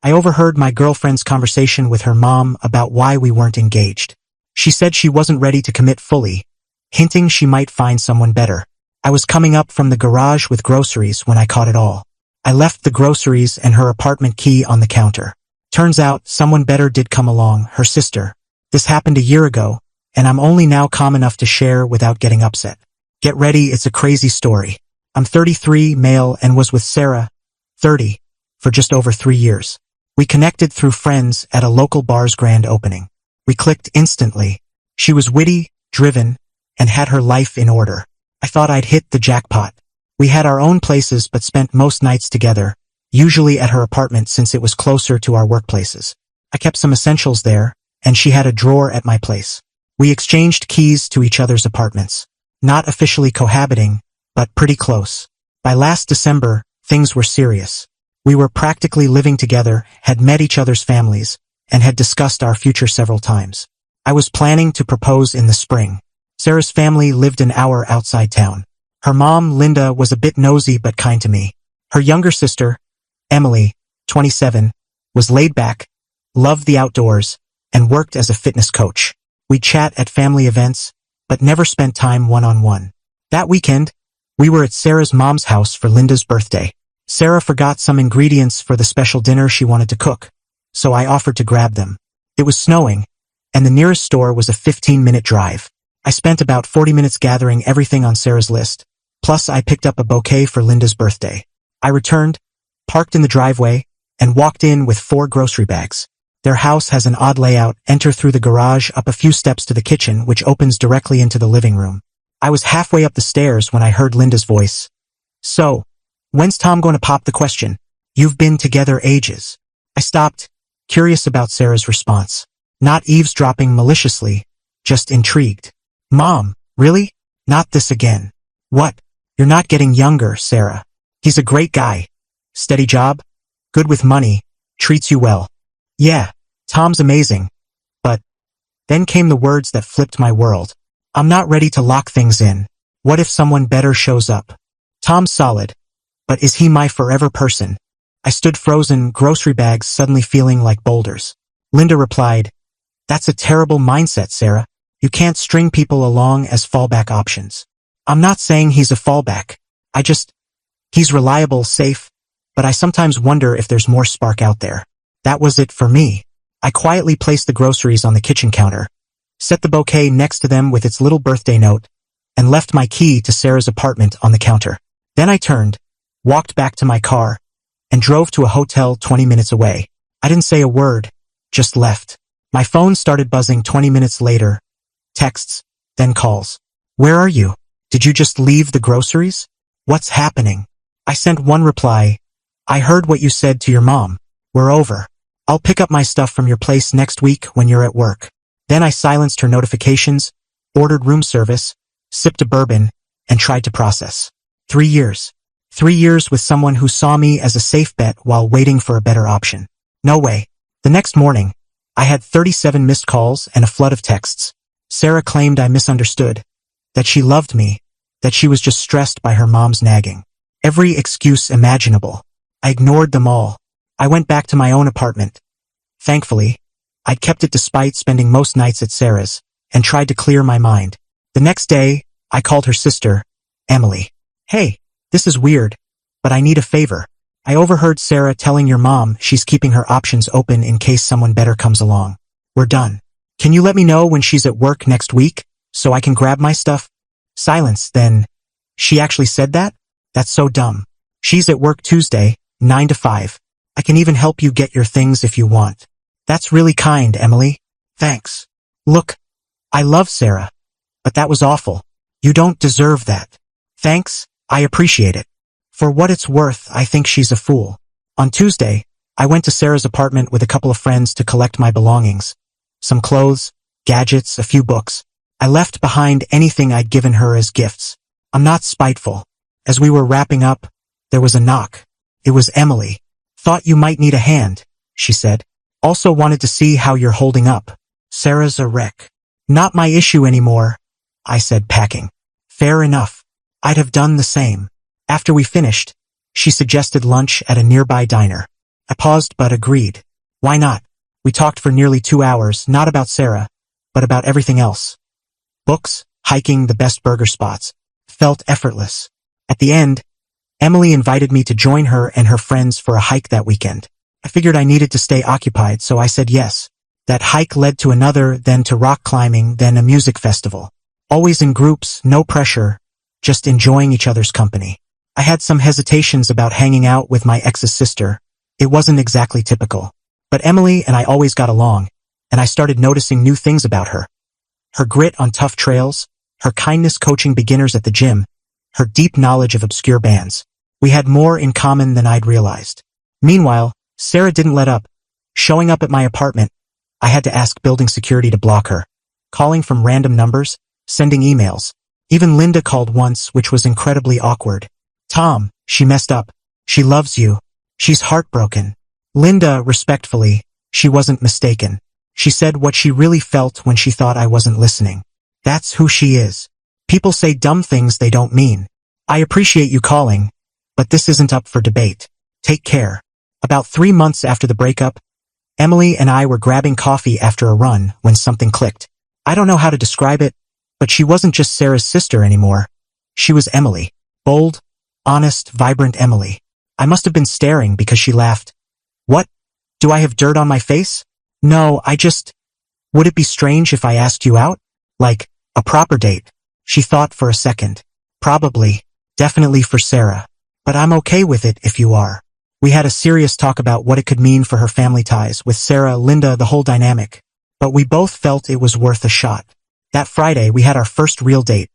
I overheard my girlfriend's conversation with her mom about why we weren't engaged. She said she wasn't ready to commit fully, hinting she might find someone better. I was coming up from the garage with groceries when I caught it all. I left the groceries and her apartment key on the counter. Turns out someone better did come along, her sister. This happened a year ago, and I'm only now calm enough to share without getting upset. Get ready, it's a crazy story. I'm 33, male, and was with Sarah, 30, for just over 3 years. We connected through friends at a local bar's grand opening. We clicked instantly. She was witty, driven, and had her life in order. I thought I'd hit the jackpot. We had our own places but spent most nights together, usually at her apartment since it was closer to our workplaces. I kept some essentials there, and she had a drawer at my place. We exchanged keys to each other's apartments. Not officially cohabiting, but pretty close. By last December, things were serious. We were practically living together, had met each other's families, and had discussed our future several times. I was planning to propose in the spring. Sarah's family lived an hour outside town. Her mom, Linda, was a bit nosy but kind to me. Her younger sister, Emily, 27, was laid back, loved the outdoors, and worked as a fitness coach. We'd chat at family events, but never spent time one-on-one. That weekend, we were at Sarah's mom's house for Linda's birthday. Sarah forgot some ingredients for the special dinner she wanted to cook, so I offered to grab them. It was snowing, and the nearest store was a 15-minute drive. I spent about 40 minutes gathering everything on Sarah's list, plus I picked up a bouquet for Linda's birthday. I returned, parked in the driveway, and walked in with 4 grocery bags. Their house has an odd layout. Enter through the garage, up a few steps to the kitchen, which opens directly into the living room. I was halfway up the stairs when I heard Linda's voice. So, when's Tom going to pop the question? You've been together ages. I stopped, curious about Sarah's response. Not eavesdropping maliciously, just intrigued. Mom, really? Not this again. What? You're not getting younger, Sarah. He's a great guy. Steady job? Good with money. Treats you well. Yeah, Tom's amazing. But then came the words that flipped my world. I'm not ready to lock things in. What if someone better shows up? Tom's solid. But is he my forever person? I stood frozen, grocery bags suddenly feeling like boulders. Linda replied, That's a terrible mindset, Sarah. You can't string people along as fallback options. I'm not saying he's a fallback. He's reliable, safe, but I sometimes wonder if there's more spark out there. That was it for me. I quietly placed the groceries on the kitchen counter, set the bouquet next to them with its little birthday note, and left my key to Sarah's apartment on the counter. Then I turned, walked back to my car, and drove to a hotel 20 minutes away. I didn't say a word, just left. My phone started buzzing 20 minutes later. Texts, then calls. Where are you? Did you just leave the groceries? What's happening? I sent one reply. I heard what you said to your mom. We're over. I'll pick up my stuff from your place next week when you're at work. Then I silenced her notifications, ordered room service, sipped a bourbon, and tried to process. 3 years. 3 years with someone who saw me as a safe bet while waiting for a better option. No way. The next morning, I had 37 missed calls and a flood of texts. Sarah claimed I misunderstood, that she loved me, that she was just stressed by her mom's nagging. Every excuse imaginable. I ignored them all. I went back to my own apartment. Thankfully, I'd kept it despite spending most nights at Sarah's, and tried to clear my mind. The next day, I called her sister, Emily. Hey, this is weird, but I need a favor. I overheard Sarah telling your mom she's keeping her options open in case someone better comes along. We're done. Can you let me know when she's at work next week, so I can grab my stuff? Silence, then. She actually said that? That's so dumb. She's at work Tuesday, 9 to 5. I can even help you get your things if you want. That's really kind, Emily. Thanks. Look, I love Sarah, but that was awful. You don't deserve that. Thanks, I appreciate it. For what it's worth, I think she's a fool. On Tuesday, I went to Sarah's apartment with a couple of friends to collect my belongings. Some clothes, gadgets, a few books. I left behind anything I'd given her as gifts. I'm not spiteful. As we were wrapping up, there was a knock. It was Emily. Thought you might need a hand, she said. Also wanted to see how you're holding up. Sarah's a wreck. Not my issue anymore, I said, packing. Fair enough. I'd have done the same. After we finished, she suggested lunch at a nearby diner. I paused but agreed. Why not? We talked for nearly 2 hours, not about Sarah, but about everything else. Books, hiking, the best burger spots. Felt effortless. At the end, Emily invited me to join her and her friends for a hike that weekend. I figured I needed to stay occupied, so I said yes. That hike led to another, then to rock climbing, then a music festival. Always in groups, no pressure, just enjoying each other's company. I had some hesitations about hanging out with my ex's sister. It wasn't exactly typical. But Emily and I always got along, and I started noticing new things about her. Her grit on tough trails, her kindness coaching beginners at the gym, her deep knowledge of obscure bands. We had more in common than I'd realized. Meanwhile, Sarah didn't let up. Showing up at my apartment, I had to ask building security to block her. Calling from random numbers, sending emails. Even Linda called once, which was incredibly awkward. Tom, she messed up. She loves you. She's heartbroken. Linda, respectfully, she wasn't mistaken. She said what she really felt when she thought I wasn't listening. That's who she is. People say dumb things they don't mean. I appreciate you calling, but this isn't up for debate. Take care. About 3 months after the breakup, Emily and I were grabbing coffee after a run when something clicked. I don't know how to describe it, but she wasn't just Sarah's sister anymore. She was Emily. Bold, honest, vibrant Emily. I must have been staring because she laughed. What? Do I have dirt on my face? No, Would it be strange if I asked you out? Like, a proper date? She thought for a second. Probably. Definitely for Sarah. But I'm okay with it if you are. We had a serious talk about what it could mean for her family ties with Sarah, Linda, the whole dynamic. But we both felt it was worth a shot. That Friday, we had our first real date.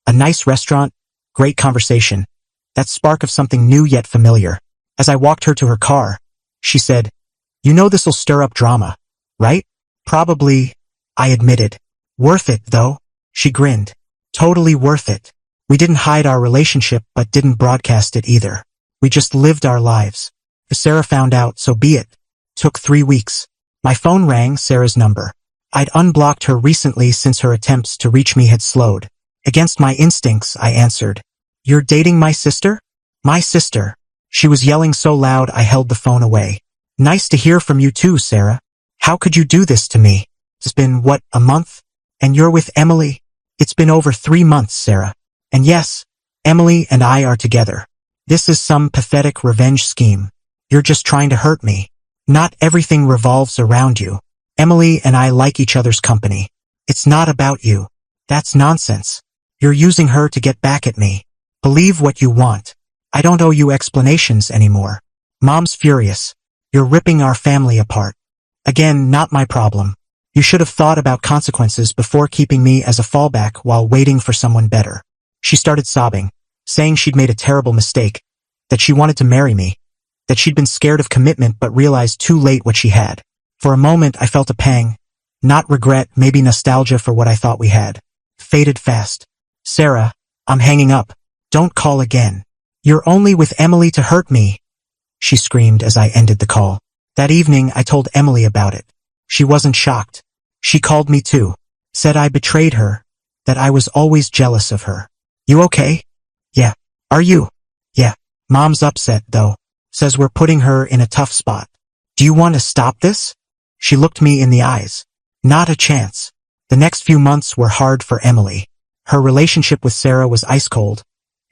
A nice restaurant, great conversation. That spark of something new yet familiar. As I walked her to her car, she said, "You know this'll stir up drama, right?" "Probably," I admitted. "Worth it, though." She grinned. "Totally worth it." We didn't hide our relationship but didn't broadcast it either. We just lived our lives. If Sarah found out, so be it. Took 3 weeks. My phone rang, Sarah's number. I'd unblocked her recently since her attempts to reach me had slowed. Against my instincts, I answered. "You're dating my sister?" "My sister." She was yelling so loud I held the phone away. "Nice to hear from you too, Sarah. How could you do this to me? It's been, what, a month? And you're with Emily?" "It's been over 3 months, Sarah. And yes, Emily and I are together. This is some pathetic revenge scheme. You're just trying to hurt me. Not everything revolves around you. Emily and I like each other's company. It's not about you. That's nonsense. You're using her to get back at me. Believe what you want. I don't owe you explanations anymore. Mom's furious. You're ripping our family apart. Again, not my problem. You should have thought about consequences before keeping me as a fallback while waiting for someone better." She started sobbing, saying she'd made a terrible mistake, that she wanted to marry me, that she'd been scared of commitment but realized too late what she had. For a moment I felt a pang. Not regret, maybe nostalgia for what I thought we had. Faded fast. "Sarah, I'm hanging up. Don't call again. You're only with Emily to hurt me," she screamed as I ended the call. That evening I told Emily about it. She wasn't shocked. She called me too. Said I betrayed her, that I was always jealous of her. "You okay?" "Yeah." "Are you?" "Yeah." "Mom's upset, though. Says we're putting her in a tough spot. Do you want to stop this?" She looked me in the eyes. Not a chance. The next few months were hard for Emily. Her relationship with Sarah was ice cold,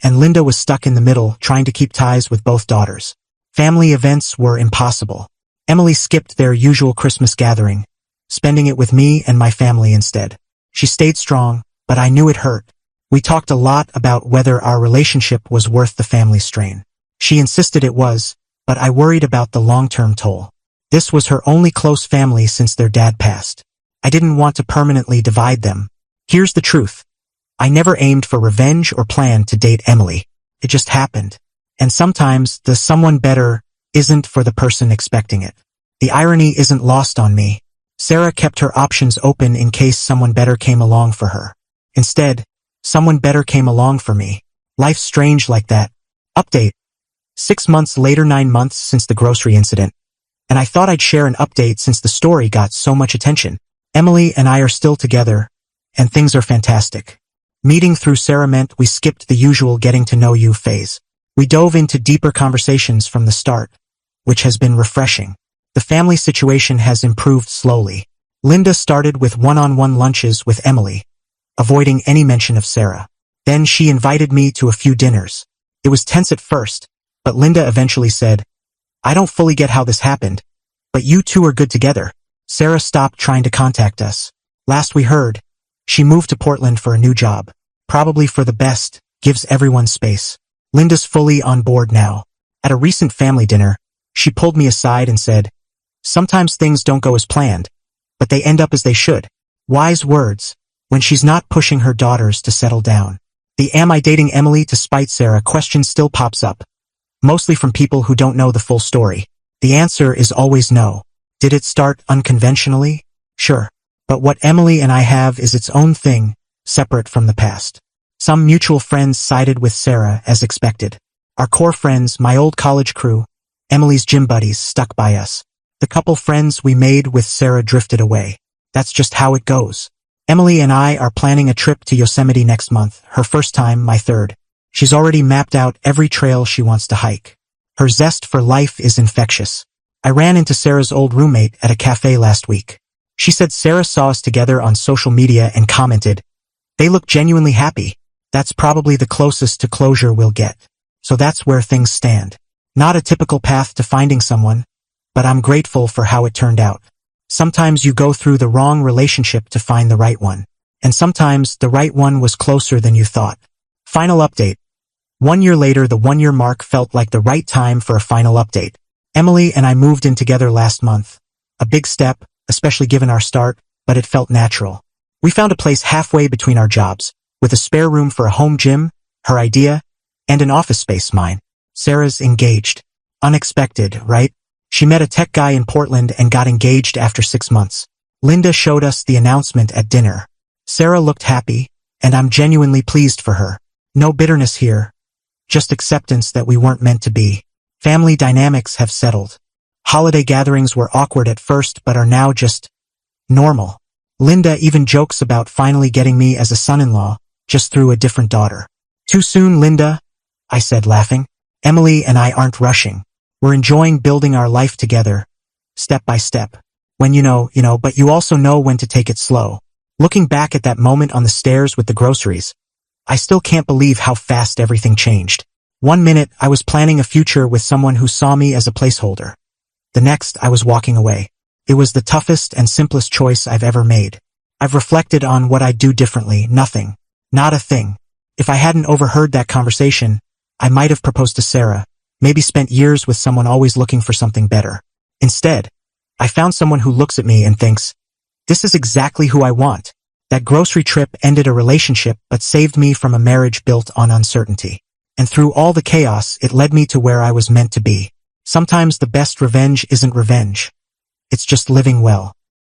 and Linda was stuck in the middle trying to keep ties with both daughters. Family events were impossible. Emily skipped their usual Christmas gathering, spending it with me and my family instead. She stayed strong, but I knew it hurt. We talked a lot about whether our relationship was worth the family strain. She insisted it was, but I worried about the long-term toll. This was her only close family since their dad passed. I didn't want to permanently divide them. Here's the truth. I never aimed for revenge or planned to date Emily. It just happened. And sometimes the someone better isn't for the person expecting it. The irony isn't lost on me. Sarah kept her options open in case someone better came along for her. Instead, someone better came along for me. Life's strange like that. Update. 6 months later, 9 months since the grocery incident. And I thought I'd share an update since the story got so much attention. Emily and I are still together, and things are fantastic. Meeting through Sarah meant we skipped the usual getting to know you phase. We dove into deeper conversations from the start. which has been refreshing. The family situation has improved slowly. Linda started with one-on-one lunches with Emily, avoiding any mention of Sarah. Then she invited me to a few dinners. It was tense at first, but Linda eventually said, "I don't fully get how this happened, but you two are good together." Sarah stopped trying to contact us. Last we heard, she moved to Portland for a new job. Probably for the best, gives everyone space. Linda's fully on board now. At a recent family dinner, she pulled me aside and said, "Sometimes things don't go as planned, but they end up as they should." Wise words, when she's not pushing her daughters to settle down. The "am I dating Emily to spite Sarah" question still pops up, mostly from people who don't know the full story. The answer is always no. Did it start unconventionally? Sure. But what Emily and I have is its own thing, separate from the past. Some mutual friends sided with Sarah as expected. Our core friends, my old college crew, Emily's gym buddies, stuck by us. The couple friends we made with Sarah drifted away. That's just how it goes. Emily and I are planning a trip to Yosemite next month, her first time, my third. She's already mapped out every trail she wants to hike. Her zest for life is infectious. I ran into Sarah's old roommate at a cafe last week. She said Sarah saw us together on social media and commented, "They look genuinely happy." That's probably the closest to closure we'll get. So that's where things stand. Not a typical path to finding someone, but I'm grateful for how it turned out. Sometimes you go through the wrong relationship to find the right one. And sometimes the right one was closer than you thought. Final update. 1 year later, the 1 year mark felt like the right time for a final update. Emily and I moved in together last month. A big step, especially given our start, but it felt natural. We found a place halfway between our jobs, with a spare room for a home gym, her idea, and an office space, mine. Sarah's engaged. Unexpected, right? She met a tech guy in Portland and got engaged after 6 months. Linda showed us the announcement at dinner. Sarah looked happy, and I'm genuinely pleased for her. No bitterness here, just acceptance that we weren't meant to be. Family dynamics have settled. Holiday gatherings were awkward at first but are now just normal. Linda even jokes about finally getting me as a son-in-law, just through a different daughter. "Too soon, Linda," I said, laughing. Emily and I aren't rushing. We're enjoying building our life together, step by step. When you know, but you also know when to take it slow. Looking back at that moment on the stairs with the groceries, I still can't believe how fast everything changed. 1 minute, I was planning a future with someone who saw me as a placeholder. The next, I was walking away. It was the toughest and simplest choice I've ever made. I've reflected on what I'd do differently. Nothing. Not a thing. If I hadn't overheard that conversation, I might have proposed to Sarah, maybe spent years with someone always looking for something better. Instead, I found someone who looks at me and thinks, "This is exactly who I want." That grocery trip ended a relationship but saved me from a marriage built on uncertainty. And through all the chaos, it led me to where I was meant to be. Sometimes the best revenge isn't revenge. It's just living well.